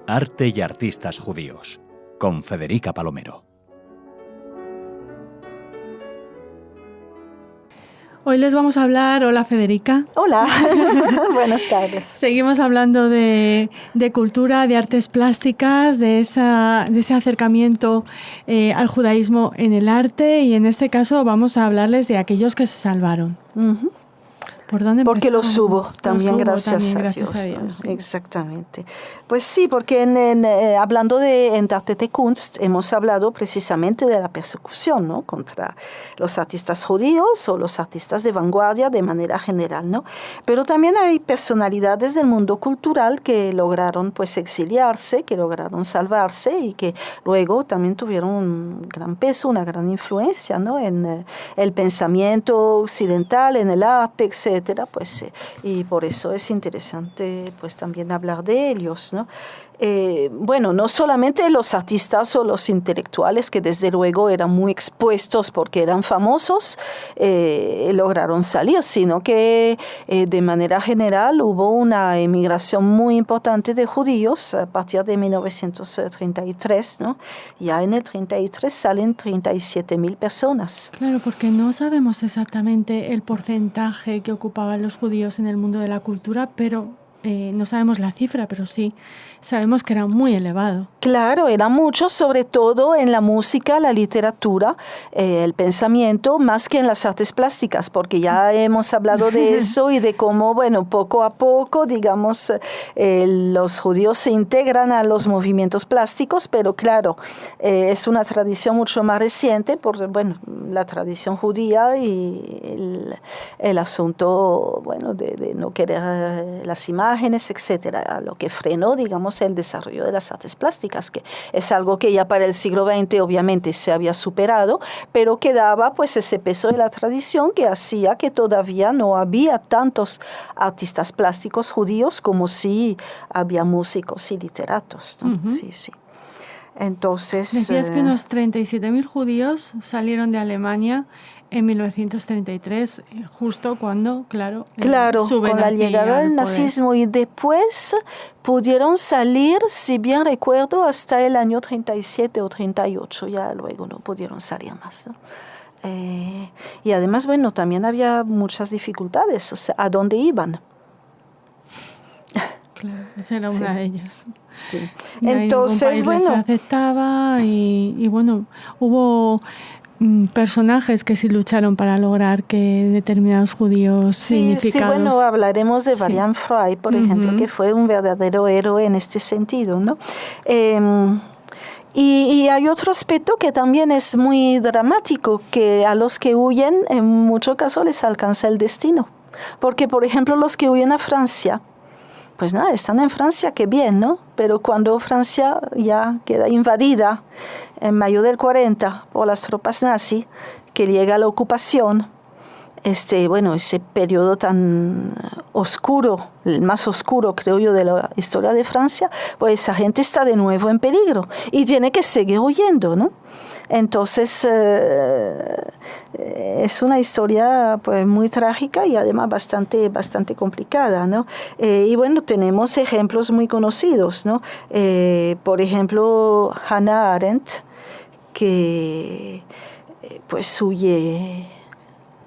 Arte y artistas judíos, con Federica Palomero. Hoy les vamos a hablar... Hola, Federica. Hola, buenas tardes. Seguimos hablando de cultura, de artes plásticas, de ese acercamiento al judaísmo en el arte, y en este caso vamos a hablarles de aquellos que se salvaron. Uh-huh. ¿Por dónde porque los hubo, también gracias a Dios. ¿no? Sí. Exactamente. Pues sí, porque hablando en Arte de Kunst, hemos hablado precisamente de la persecución, ¿no?, contra los artistas judíos o los artistas de vanguardia de manera general, ¿no? Pero también hay personalidades del mundo cultural que lograron pues exiliarse, que lograron salvarse y que luego también tuvieron un gran peso, una gran influencia, ¿no?, en el pensamiento occidental, en el arte, etc. Pues, y por eso es interesante pues también hablar de ellos, ¿no? Bueno, no solamente los artistas o los intelectuales que desde luego eran muy expuestos porque eran famosos, lograron salir, sino que de manera general hubo una emigración muy importante de judíos a partir de 1933, ¿no? Ya en el 33 salen 37,000 personas. Claro, porque no sabemos exactamente el porcentaje que ocupaban los judíos en el mundo de la cultura, pero... no sabemos la cifra, pero sí sabemos que era muy elevado. Claro, era mucho, sobre todo en la música, la literatura, el pensamiento, más que en las artes plásticas, porque ya hemos hablado de eso y de cómo, bueno, poco a poco, digamos, los judíos se integran a los movimientos plásticos, pero claro, es una tradición mucho más reciente por, bueno, la tradición judía y el asunto, bueno, de no querer las imágenes, etcétera, lo que frenó, digamos, el desarrollo de las artes plásticas, que es algo que ya para el siglo XX obviamente se había superado, pero quedaba pues ese peso de la tradición que hacía que todavía no había tantos artistas plásticos judíos como sí había músicos y literatos, ¿no? Uh-huh. Sí, sí. Entonces... Decías que unos 37,000 judíos salieron de Alemania en 1933, justo cuando, claro, con la llegada del nazismo, y después pudieron salir, si bien recuerdo, hasta el año 37 o 38, ya luego no pudieron salir más, ¿no? Y además, bueno, también había muchas dificultades, o sea, ¿a dónde iban? Claro, esa era una de ellas. Sí. Entonces, bueno, se aceptaba y bueno, hubo personajes que sí lucharon para lograr que determinados judíos significados... Sí, bueno, hablaremos de Varian Fry, por ejemplo, que fue un verdadero héroe en este sentido, ¿no? Y hay otro aspecto que también es muy dramático, que a los que huyen, en muchos casos les alcanza el destino. Porque, por ejemplo, los que huyen a Francia, pues nada, están en Francia, qué bien, ¿no? Pero cuando Francia ya queda invadida en mayo del 40 por las tropas nazis, que llega la ocupación, bueno, ese periodo tan oscuro, el más oscuro, creo yo, de la historia de Francia, pues esa gente está de nuevo en peligro y tiene que seguir huyendo, ¿no? Entonces, es una historia pues muy trágica y además bastante complicada, ¿no? Y bueno, tenemos ejemplos muy conocidos, ¿no? Por ejemplo, Hannah Arendt, que pues huye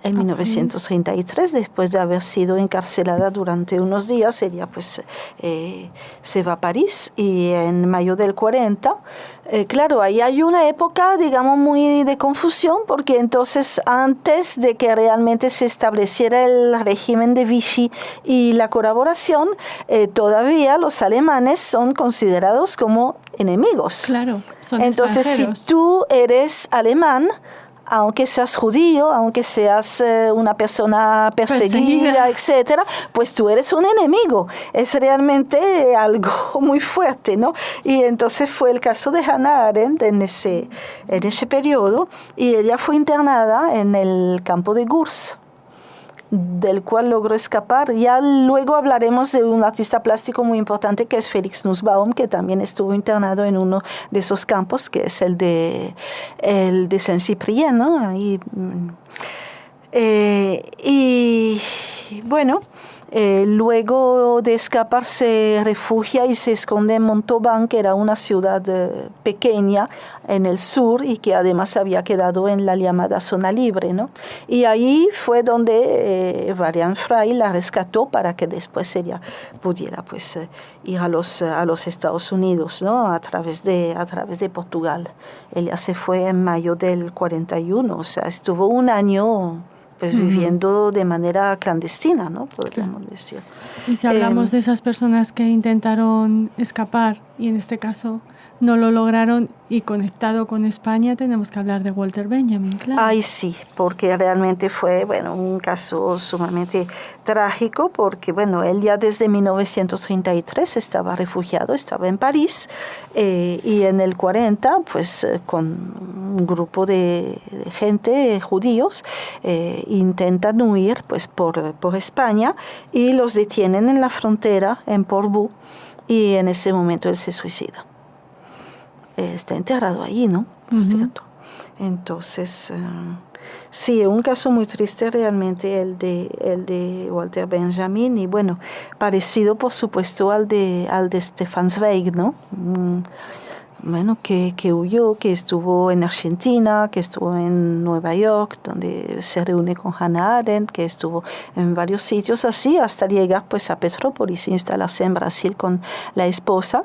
en 1933, después de haber sido encarcelada durante unos días. Ella pues se va a París, y en mayo del 40, claro, ahí hay una época, digamos, muy de confusión, porque entonces antes de que realmente se estableciera el régimen de Vichy y la colaboración, todavía los alemanes son considerados como enemigos. Claro, son entonces, extranjeros. Si tú eres alemán, aunque seas judío, aunque seas una persona perseguida, etcétera, pues tú eres un enemigo. Es realmente algo muy fuerte, ¿no? Y entonces fue el caso de Hannah Arendt en ese periodo, y ella fue internada en el campo de Gurs, del cual logró escapar. Ya luego hablaremos de un artista plástico muy importante que es Felix Nussbaum, que también estuvo internado en uno de esos campos, que es el de Saint-Cyprien, ¿no? Ahí, y bueno, Luego de escapar se refugia y se esconde en Montauban, que era una ciudad pequeña en el sur y que además había quedado en la llamada zona libre, ¿no? Y ahí fue donde Varian Fry la rescató para que después ella pudiera pues ir a los Estados Unidos, ¿no? A través de Portugal. Ella se fue en mayo del 41, o sea, estuvo un año pues viviendo de manera clandestina, ¿no? Podríamos decir. Y si hablamos de esas personas que intentaron escapar y en este caso no lo lograron y conectado con España, tenemos que hablar de Walter Benjamin, claro. Ay, sí, porque realmente fue, bueno, un caso sumamente trágico, porque, bueno, él ya desde 1933 estaba refugiado, estaba en París, y en el 40, pues, con un grupo de gente, judíos, intentan huir, pues, por España, y los detienen en la frontera, en Portbou, y en ese momento él se suicida. Está enterrado ahí, ¿no? ¿Cierto? Entonces, sí, un caso muy triste realmente el de Walter Benjamin, y bueno, parecido por supuesto al de Stefan Zweig, ¿no? Bueno, que huyó, que estuvo en Argentina, que estuvo en Nueva York, donde se reúne con Hannah Arendt, que estuvo en varios sitios así, hasta llegar pues a Petrópolis e instalarse en Brasil con la esposa.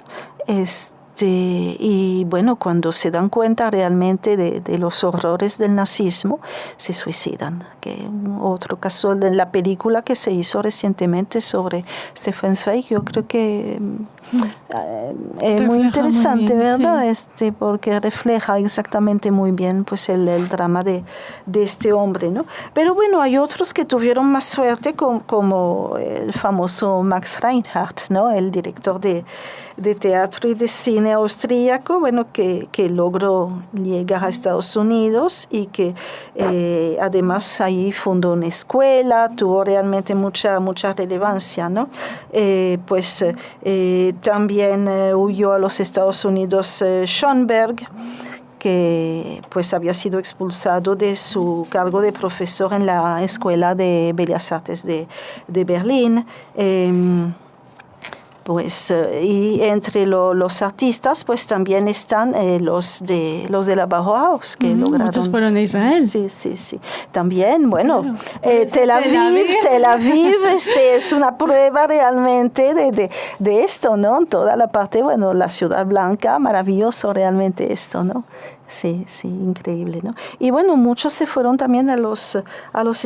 Y bueno, cuando se dan cuenta realmente de los horrores del nazismo, se suicidan. Que otro caso de la película que se hizo recientemente sobre Stefan Zweig, yo creo que es muy interesante, muy bien, ¿verdad? Sí. Porque refleja exactamente muy bien pues el drama de este hombre, ¿no? Pero bueno, hay otros que tuvieron más suerte, como el famoso Max Reinhardt, ¿no? El director de teatro y de cine austríaco, bueno, que logró llegar a Estados Unidos y que además ahí fundó una escuela, tuvo realmente mucha relevancia, ¿no? También huyó a los Estados Unidos Schoenberg, que pues había sido expulsado de su cargo de profesor en la Escuela de Bellas Artes de Berlín. Y entre los artistas pues también están los de la Bauhaus, que lograron. Muchos fueron a Israel. Sí. También, bueno, claro. Tel Aviv es una prueba realmente de esto, ¿no? Toda la parte, bueno, la Ciudad Blanca, maravilloso realmente esto, ¿no? Sí, increíble, ¿no? Y bueno, muchos se fueron también a los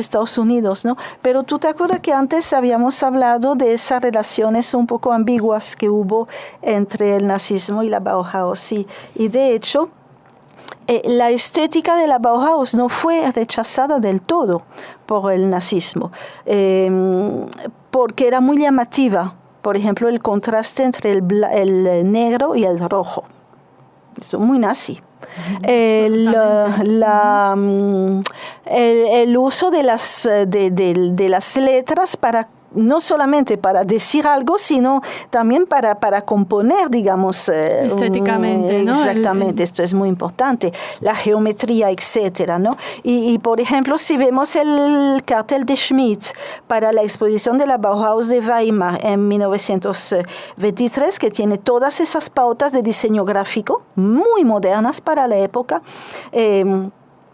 Estados Unidos, ¿no? Pero tú te acuerdas que antes habíamos hablado de esas relaciones un poco ambiguas que hubo entre el nazismo y la Bauhaus, y de hecho, la estética de la Bauhaus no fue rechazada del todo por el nazismo, porque era muy llamativa. Por ejemplo, el contraste entre el negro y el rojo. Eso es muy nazi. El uso de las letras para no solamente para decir algo, sino también para componer, digamos, estéticamente, ¿no? Exactamente, esto es muy importante, la geometría, etcétera, ¿no? Y por ejemplo, si vemos el cartel de Schmidt para la exposición de la Bauhaus de Weimar en 1923, que tiene todas esas pautas de diseño gráfico muy modernas para la época,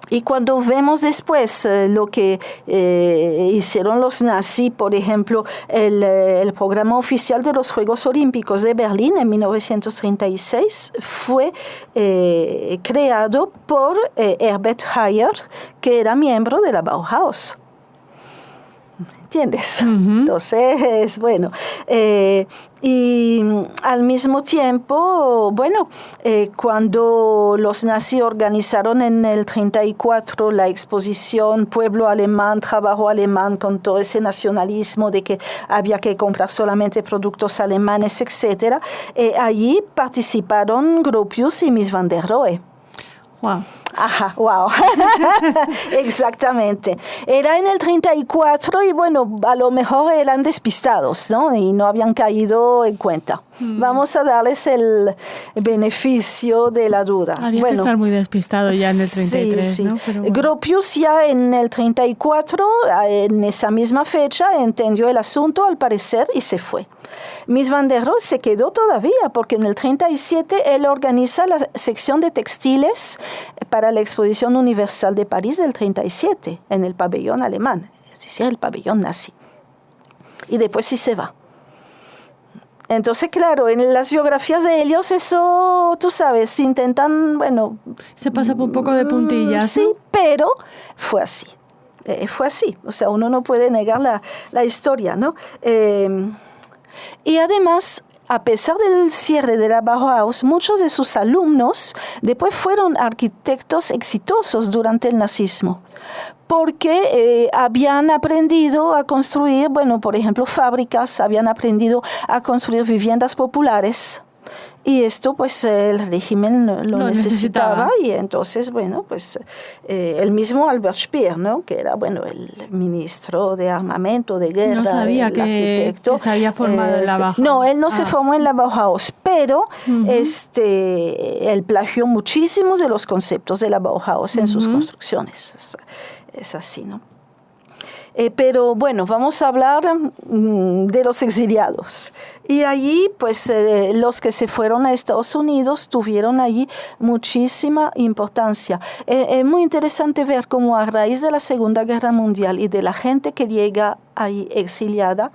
y cuando vemos después lo que hicieron los nazis, por ejemplo, el programa oficial de los Juegos Olímpicos de Berlín en 1936 fue creado por Herbert Hayer, que era miembro de la Bauhaus. ¿Entiendes? Entonces, bueno, y al mismo tiempo, bueno, cuando los nazis organizaron en el 34 la exposición Pueblo Alemán, Trabajo Alemán, con todo ese nacionalismo de que había que comprar solamente productos alemanes, etc., allí participaron Gropius y Mies van der Rohe. Wow. Ajá, wow. Exactamente. Era en el 34 y bueno, a lo mejor eran despistados, ¿no? Y no habían caído en cuenta. Vamos a darles el beneficio de la duda. Había que estar muy despistado ya en el 33, sí. ¿no? Pero bueno. Gropius ya en el 34, en esa misma fecha, entendió el asunto al parecer y se fue. Mies van der Rohe se quedó todavía porque en el 37 él organiza la sección de textiles para la Exposición Universal de París del 37 en el pabellón alemán, es decir, el pabellón nazi. Y después sí se va. Entonces, claro, en las biografías de ellos eso, tú sabes, intentan, bueno... Se pasa por un poco de puntillas, sí, ¿no? Pero fue así. Fue así. O sea, uno no puede negar la historia, ¿no? Y además, a pesar del cierre de la Bauhaus, muchos de sus alumnos después fueron arquitectos exitosos durante el nazismo, porque habían aprendido a construir, bueno, por ejemplo, fábricas, habían aprendido a construir viviendas populares. Y esto, pues, el régimen lo necesitaba. Y entonces, bueno, pues, el mismo Albert Speer, ¿no? Que era, bueno, el ministro de armamento, de guerra, no sabía que se había formado en la Bauhaus. No, él no se formó en la Bauhaus, pero él plagió muchísimos de los conceptos de la Bauhaus en sus construcciones. Es así, ¿no? Pero bueno, vamos a hablar de los exiliados. Y allí, pues, los que se fueron a Estados Unidos tuvieron allí muchísima importancia. Es muy interesante ver cómo a raíz de la Segunda Guerra Mundial y de la gente que llega ahí exiliada,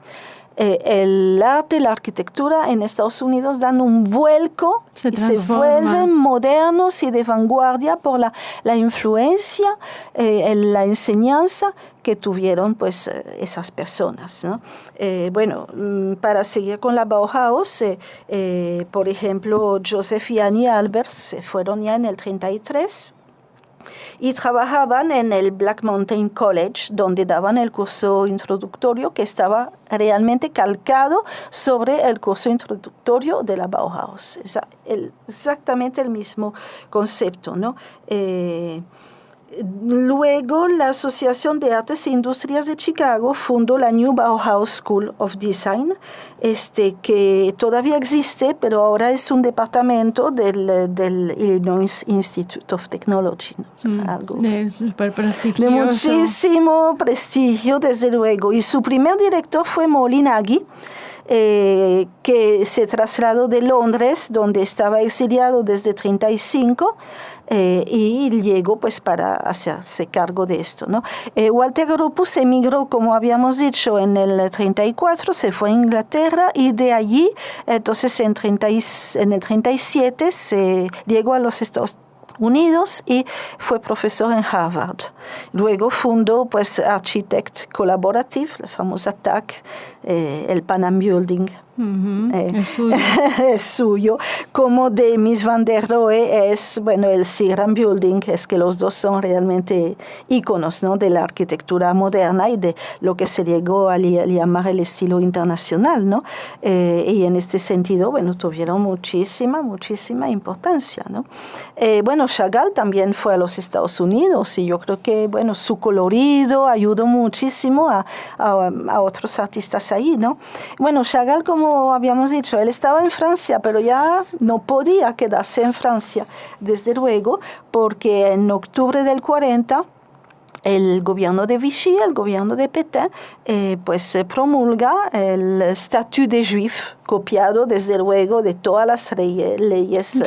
el arte y la arquitectura en Estados Unidos dan un vuelco y se vuelven modernos y de vanguardia por la influencia, la enseñanza que tuvieron pues esas personas, ¿no? Bueno, para seguir con la Bauhaus, por ejemplo, Joseph y Annie Albers se fueron ya en el 33 y trabajaban en el Black Mountain College, donde daban el curso introductorio que estaba realmente calcado sobre el curso introductorio de la Bauhaus. Exactamente el mismo concepto, ¿no? Luego, la Asociación de Artes e Industrias de Chicago fundó la New Bauhaus School of Design, que todavía existe, pero ahora es un departamento del Illinois Institute of Technology, ¿no? Algo súper prestigioso. De muchísimo prestigio, desde luego. Y su primer director fue Molly Nagy, que se trasladó de Londres, donde estaba exiliado desde 1935, y llegó pues para hacerse cargo de esto, ¿no? Walter Gropius emigró, como habíamos dicho, en el 34, se fue a Inglaterra y de allí, entonces en el 37 se llegó a los Estados Unidos y fue profesor en Harvard. Luego fundó pues Architect Collaborative, la famosa TAC, el Pan Am Building. Es suyo. Es suyo, como de Mies van der Rohe es, bueno, el Seagram Building, es que los dos son realmente íconos, ¿no? De la arquitectura moderna y de lo que se llegó a llamar el estilo internacional, ¿no? Y en este sentido, bueno, tuvieron muchísima importancia, ¿no? Bueno, Chagall también fue a los Estados Unidos y yo creo que, bueno, su colorido ayudó muchísimo a otros artistas ahí, ¿no? Bueno, Chagall, como habíamos dicho, él estaba en Francia, pero ya no podía quedarse en Francia, desde luego, porque en octubre del 40, el gobierno de Vichy, el gobierno de Pétain, pues promulga el Statut des Juifs, copiado desde luego de todas las leyes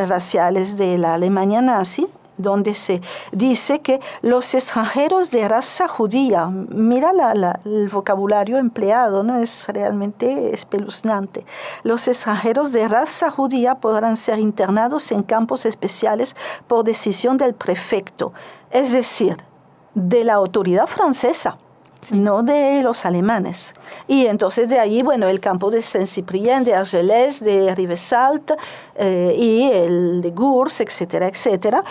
raciales de la Alemania nazi, donde se dice que los extranjeros de raza judía, mira el vocabulario empleado, ¿no? Es realmente espeluznante. Los extranjeros de raza judía podrán ser internados en campos especiales por decisión del prefecto, es decir, de la autoridad francesa. Sí. No de los alemanes. Y entonces de ahí, bueno, el campo de Saint-Cyprien, de Argelès, de Rivesaltes, y el de Gurs, etcétera, etcétera,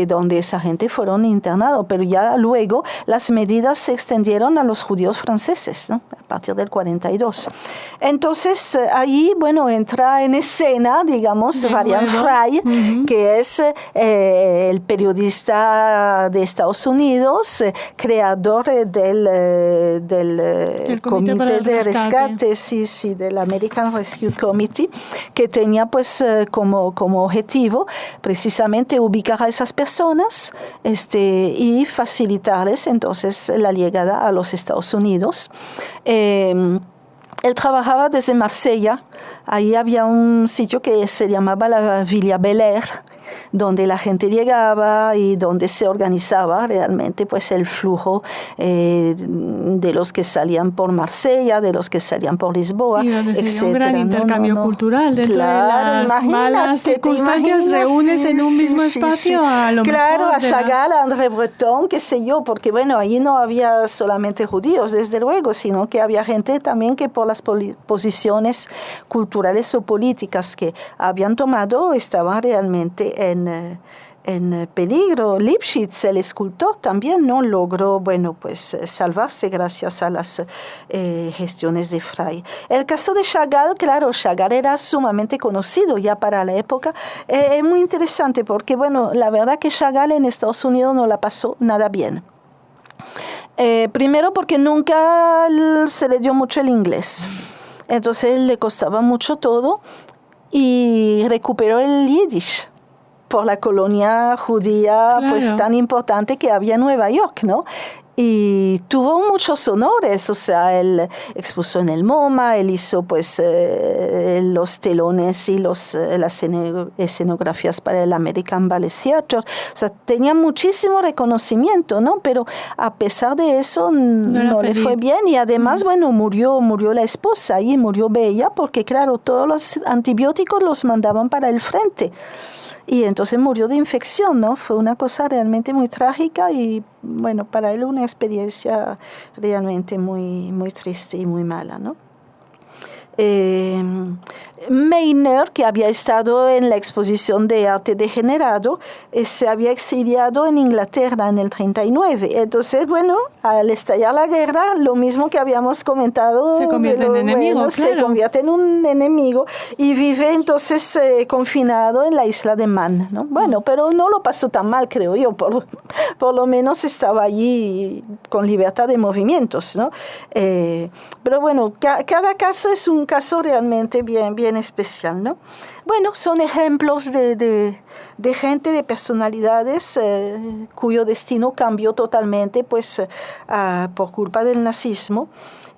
donde esa gente fueron internados. Pero ya luego las medidas se extendieron a los judíos franceses, ¿no? A partir del 42. Entonces, ahí, bueno, entra en escena, digamos, Varian Fry, que es el periodista de Estados Unidos, creador del Comité de Rescate, sí, del American Rescue Committee, que tenía pues como objetivo precisamente ubicar a esas personas y facilitarles entonces la llegada a los Estados Unidos. Él trabajaba desde Marsella. Ahí había un sitio que se llamaba la Villa Bel Air, donde la gente llegaba y donde se organizaba realmente pues el flujo de los que salían por Marsella, de los que salían por Lisboa, y donde etcétera. Sería un gran intercambio cultural dentro de las malas circunstancias, reúnes en un mismo espacio a lo mejor. Claro, a Chagall, a André Breton, qué sé yo, porque bueno, ahí no había solamente judíos, desde luego, sino que había gente también que por las posiciones culturales o políticas que habían tomado estaban realmente en peligro. Lipschitz, el escultor, también no logró, bueno, pues salvarse gracias a las gestiones de Fry. El caso de Chagall, claro, Chagall era sumamente conocido ya para la época. Es muy interesante porque, bueno, la verdad que Chagall en Estados Unidos no la pasó nada bien. Primero porque nunca se le dio mucho el inglés. Entonces le costaba mucho todo y recuperó el yiddish por la colonia judía, claro, pues tan importante que había en Nueva York, ¿no? Y tuvo muchos honores, o sea, él expuso en el MoMA, él hizo pues los telones y las escenografías para el American Ballet Theatre, o sea, tenía muchísimo reconocimiento, ¿no? Pero a pesar de eso no le fue bien y además, bueno, murió la esposa y murió Bella porque, claro, todos los antibióticos los mandaban para el frente. Y entonces murió de infección, ¿no? Fue una cosa realmente muy trágica y, bueno, para él una experiencia realmente muy, muy triste y muy mala, ¿no? Meiner, que había estado en la exposición de arte degenerado, se había exiliado en Inglaterra en el 39. Entonces, bueno, al estallar la guerra, lo mismo que habíamos comentado, se convierte en enemigo, claro. Se convierte en un enemigo y vive entonces confinado en la isla de Man, ¿no? Bueno, pero no lo pasó tan mal, creo yo, por lo menos estaba allí con libertad de movimientos, ¿no? Pero bueno, cada caso es un caso realmente bien especial, ¿no? Bueno, son ejemplos de gente, de personalidades cuyo destino cambió totalmente pues, por culpa del nazismo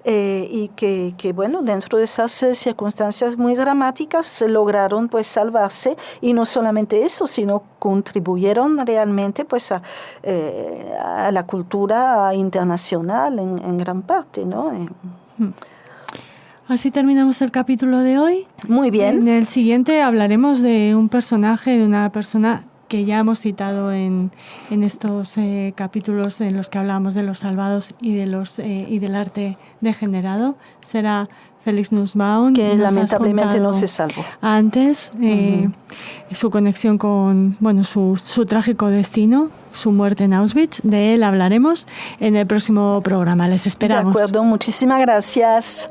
y que, bueno, dentro de esas circunstancias muy dramáticas lograron pues salvarse y no solamente eso, sino contribuyeron realmente pues a la cultura internacional en gran parte, ¿no? Así terminamos el capítulo de hoy. Muy bien. En el siguiente hablaremos de un personaje, de una persona que ya hemos citado en estos capítulos en los que hablamos de los salvados y del arte degenerado. Será Félix Nussbaum, que lamentablemente no se salvó antes, su conexión con, bueno, su trágico destino, su muerte en Auschwitz. De él hablaremos en el próximo programa. Les esperamos. De acuerdo, muchísimas gracias.